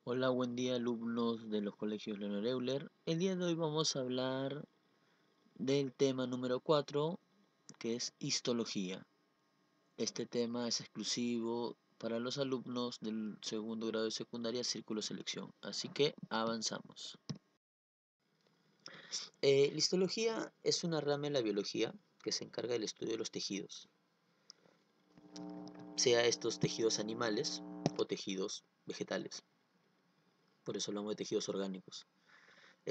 Hola, buen día alumnos de los colegios Leonor Euler. El día de hoy vamos a hablar del tema número 4, que es histología. Este tema es exclusivo para los alumnos del segundo grado de secundaria Círculo Selección, así que avanzamos. La histología es una rama en la biología que se encarga del estudio de los tejidos, sea estos tejidos animales o tejidos vegetales. Por eso hablamos de tejidos orgánicos.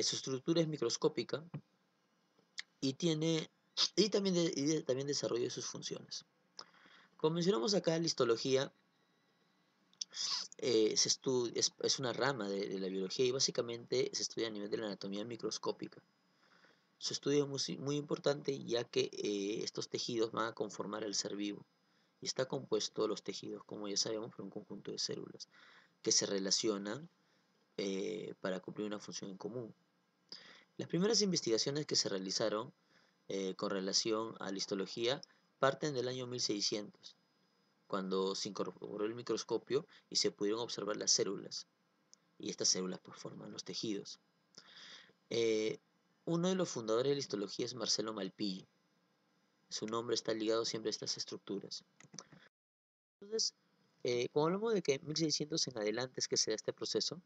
Su estructura es microscópica y también desarrolla sus funciones. Como mencionamos acá, la histología es una rama de la biología y básicamente se estudia a nivel de la anatomía microscópica. Su estudio es muy importante ya que estos tejidos van a conformar el ser vivo y está compuesto los tejidos, como ya sabemos, por un conjunto de células que se relacionan para cumplir una función en común. Las primeras investigaciones que se realizaron con relación a la histología parten del año 1600, cuando se incorporó el microscopio y se pudieron observar las células. Y estas células pues forman los tejidos. Uno de los fundadores de la histología es Marcelo Malpighi. Su nombre está ligado siempre a estas estructuras. Entonces, como hablamos de que en 1600 en adelante es que se da este proceso,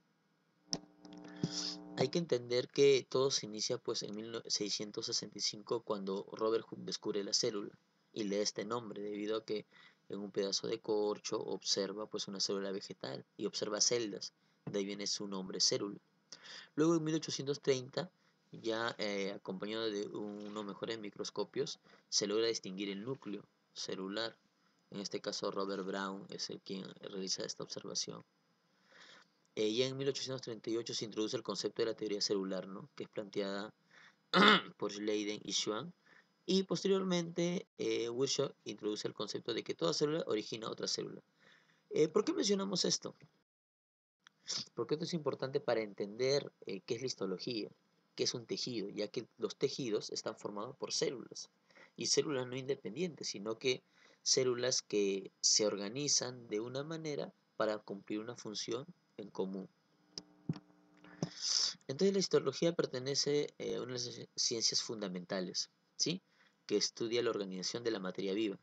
hay que entender que todo se inicia pues en 1665 cuando Robert Hooke descubre la célula y le da este nombre debido a que en un pedazo de corcho observa pues una célula vegetal y observa celdas, de ahí viene su nombre célula. Luego en 1830 ya acompañado de unos mejores microscopios se logra distinguir el núcleo celular. En este caso Robert Brown es el quien realiza esta observación. Ya en 1838 se introduce el concepto de la teoría celular, ¿no?, que es planteada por Schleiden y Schwann. Y posteriormente, Virchow introduce el concepto de que toda célula origina otra célula. ¿Por qué mencionamos esto? Porque esto es importante para entender qué es la histología, qué es un tejido, ya que los tejidos están formados por células. Y células no independientes, sino que células que se organizan de una manera para cumplir una función en común. Entonces la histología pertenece a una de las ciencias fundamentales, ¿sí?, que estudia la organización de la materia viva.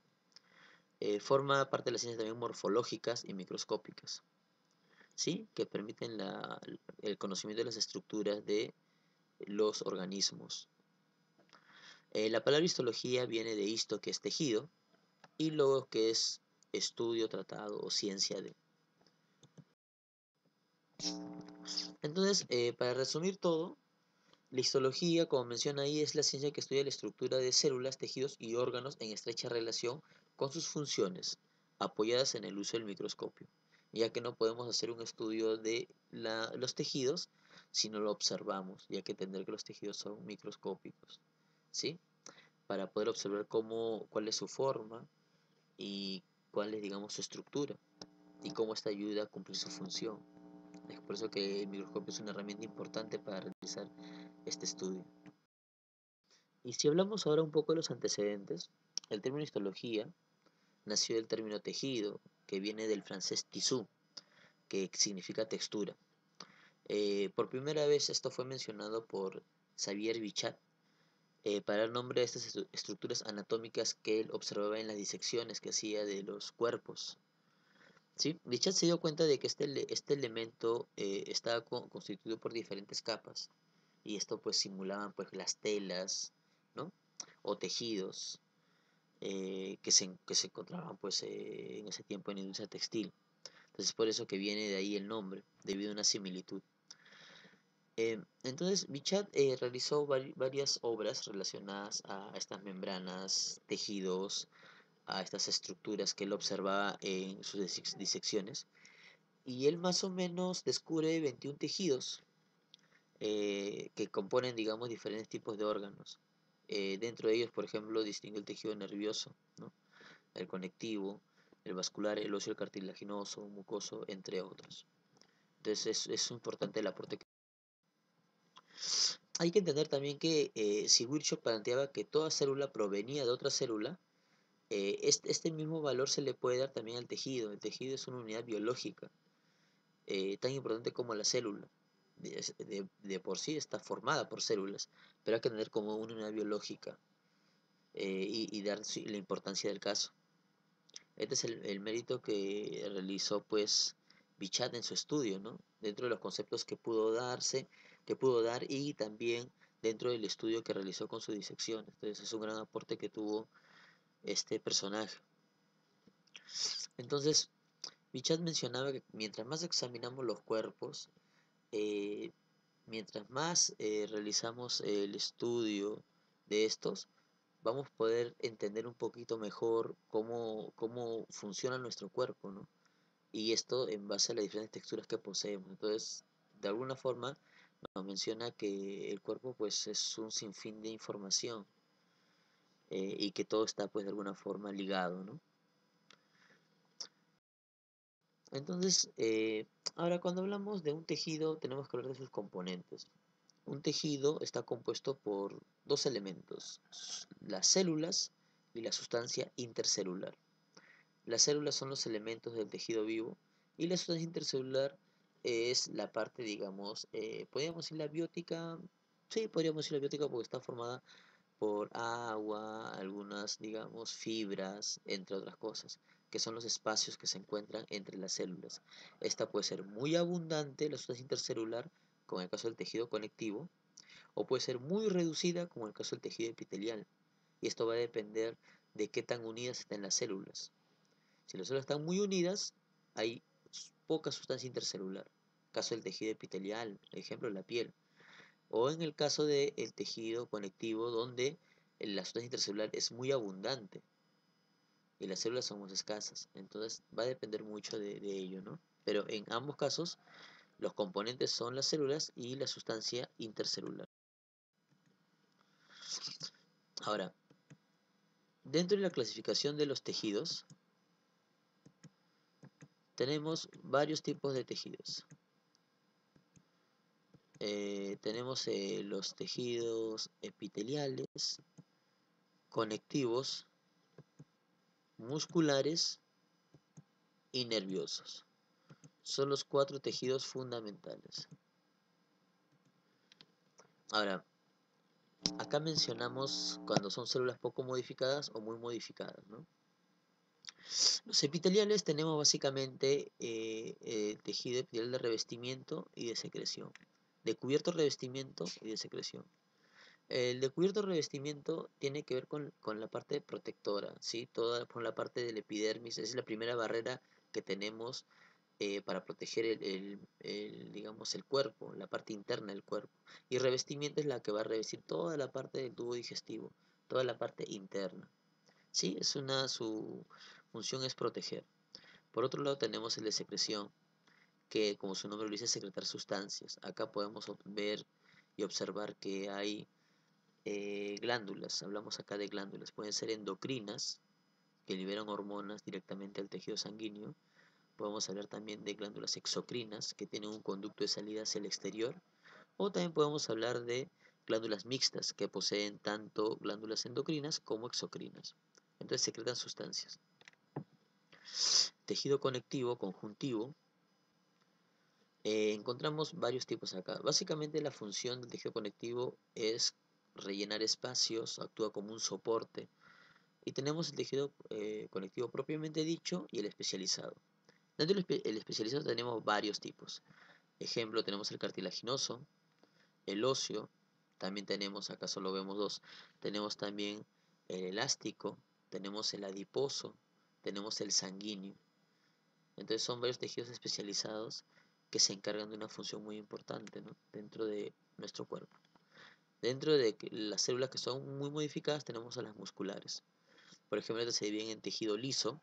Forma parte de las ciencias también morfológicas y microscópicas, ¿sí?, que permiten el conocimiento de las estructuras de los organismos. La palabra histología viene de histo, que es tejido, y logo, que es estudio, tratado o ciencia de. Entonces, para resumir todo, la histología, como menciona ahí, es la ciencia que estudia la estructura de células, tejidos y órganos en estrecha relación con sus funciones, apoyadas en el uso del microscopio, ya que no podemos hacer un estudio de los tejidos si no lo observamos, ya que entender que los tejidos son microscópicos, ¿sí?, para poder observar cuál es su forma y cuál es, digamos, su estructura y cómo esta ayuda a cumplir su función. Es por eso que el microscopio es una herramienta importante para realizar este estudio. Y si hablamos ahora un poco de los antecedentes, el término histología nació del término tejido, que viene del francés tissu, que significa textura. Por primera vez esto fue mencionado por Xavier Bichat para dar nombre a estas estructuras anatómicas que él observaba en las disecciones que hacía de los cuerpos. ¿Sí? Bichat se dio cuenta de que este elemento estaba constituido por diferentes capas, y esto pues simulaban pues las telas, ¿no?, o tejidos que se encontraban pues en ese tiempo en la industria textil. Entonces por eso que viene de ahí el nombre, debido a una similitud. Entonces Bichat realizó varias obras relacionadas a estas membranas, tejidos, a estas estructuras que él observaba en sus disecciones, y él más o menos descubre 21 tejidos que componen, digamos, diferentes tipos de órganos. Dentro de ellos, por ejemplo, distingue el tejido nervioso, ¿no?, el conectivo, el vascular, el óseo, el cartilaginoso, mucoso, entre otros. Entonces es importante el aporte que. Hay que entender también que si Virchow planteaba que toda célula provenía de otra célula, este mismo valor se le puede dar también al tejido. El tejido es una unidad biológica tan importante como la célula. De por sí está formada por células, pero hay que tener como una unidad biológica y dar la importancia del caso. Este es el mérito que realizó pues Bichat en su estudio, ¿no? Dentro de los conceptos que pudo dar y también dentro del estudio que realizó con su disección. Entonces es un gran aporte que tuvo este personaje. Entonces, Bichat mencionaba que mientras más examinamos los cuerpos, eh, mientras más realizamos el estudio de estos, vamos a poder entender un poquito mejor cómo funciona nuestro cuerpo, ¿no? Y esto en base a las diferentes texturas que poseemos. Entonces, de alguna forma, nos menciona que el cuerpo pues es un sinfín de información y que todo está pues de alguna forma ligado, ¿no? Entonces, ahora cuando hablamos de un tejido tenemos que hablar de sus componentes. Un tejido está compuesto por dos elementos, las células y la sustancia intercelular. Las células son los elementos del tejido vivo y la sustancia intercelular es la parte, digamos, podríamos decir la biótica, sí, podríamos decir la biótica porque está formada por agua, algunas, digamos, fibras, entre otras cosas, que son los espacios que se encuentran entre las células. Esta puede ser muy abundante, la sustancia intercelular, como en el caso del tejido conectivo, o puede ser muy reducida, como en el caso del tejido epitelial. Y esto va a depender de qué tan unidas estén las células. Si las células están muy unidas, hay poca sustancia intercelular. Caso del tejido epitelial, ejemplo, la piel. O en el caso del tejido conectivo, donde la sustancia intercelular es muy abundante y las células son más escasas. Entonces va a depender mucho de ello, ¿no? Pero en ambos casos, los componentes son las células y la sustancia intercelular. Ahora, dentro de la clasificación de los tejidos, tenemos varios tipos de tejidos. Tenemos los tejidos epiteliales, conectivos, musculares y nerviosos. Son los cuatro tejidos fundamentales. Ahora, acá mencionamos cuando son células poco modificadas o muy modificadas, ¿no? Los epiteliales tenemos básicamente tejido epitelial de revestimiento y de secreción. De cubierto, revestimiento y de secreción. El de cubierto revestimiento tiene que ver con la parte protectora, ¿sí? Toda con la parte del epidermis, es la primera barrera que tenemos para proteger digamos, el cuerpo, la parte interna del cuerpo. Y revestimiento es la que va a revestir toda la parte del tubo digestivo, toda la parte interna. ¿Sí? Su función es proteger. Por otro lado tenemos el de secreción, que como su nombre lo dice, secretar sustancias. Acá podemos ver y observar que hay glándulas, hablamos acá de glándulas, pueden ser endocrinas, que liberan hormonas directamente al tejido sanguíneo. Podemos hablar también de glándulas exocrinas, que tienen un conducto de salida hacia el exterior. O también podemos hablar de glándulas mixtas, que poseen tanto glándulas endocrinas como exocrinas. Entonces secretan sustancias. Tejido conectivo, conjuntivo. Encontramos varios tipos acá. Básicamente la función del tejido conectivo es rellenar espacios, actúa como un soporte. Y tenemos el tejido conectivo propiamente dicho y el especializado. Dentro del especializado tenemos varios tipos. Ejemplo, tenemos el cartilaginoso, el óseo, también tenemos, acá solo vemos dos, tenemos también el elástico, tenemos el adiposo, tenemos el sanguíneo. Entonces son varios tejidos especializados que se encargan de una función muy importante, ¿no? Dentro de nuestro cuerpo. Dentro de las células que son muy modificadas tenemos a las musculares. Por ejemplo, estas se dividen en tejido liso,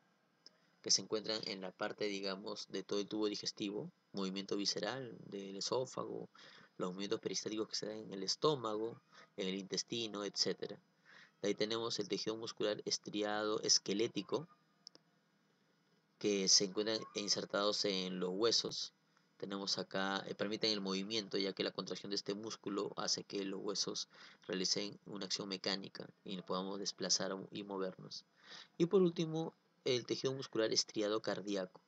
que se encuentran en la parte, digamos, de todo el tubo digestivo, movimiento visceral del esófago, los movimientos peristálticos que se dan en el estómago, en el intestino, etc. De ahí tenemos el tejido muscular estriado esquelético, que se encuentran insertados en los huesos. Tenemos acá, permiten el movimiento, ya que la contracción de este músculo hace que los huesos realicen una acción mecánica y podamos desplazar y movernos. Y por último, el tejido muscular estriado cardíaco,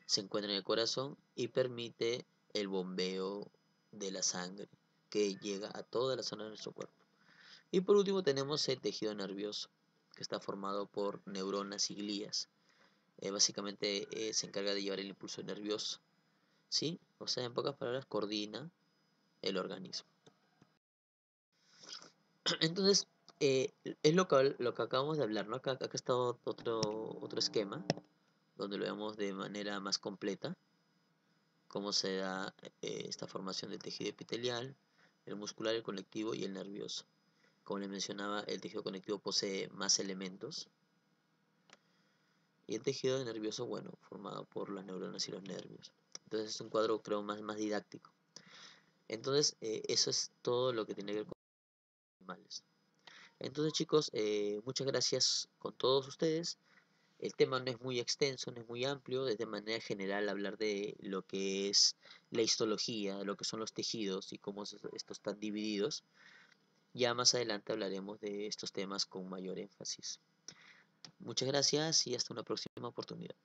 se encuentra en el corazón y permite el bombeo de la sangre que llega a toda la zona de nuestro cuerpo. Y por último tenemos el tejido nervioso, que está formado por neuronas y glías. Básicamente se encarga de llevar el impulso nervioso, ¿sí? O sea, en pocas palabras, coordina el organismo. Entonces, es lo que acabamos de hablar, ¿no? Acá está otro esquema, donde lo vemos de manera más completa, cómo se da esta formación del tejido epitelial, el muscular, el conectivo y el nervioso. Como les mencionaba, el tejido conectivo posee más elementos y el tejido nervioso, bueno, formado por las neuronas y los nervios. Entonces es un cuadro, creo, más didáctico. Entonces, eso es todo lo que tiene que ver con los animales. Entonces, chicos, muchas gracias con todos ustedes. El tema no es muy extenso, no es muy amplio, es de manera general hablar de lo que es la histología, lo que son los tejidos y cómo estos están divididos. Ya más adelante hablaremos de estos temas con mayor énfasis. Muchas gracias y hasta una próxima oportunidad.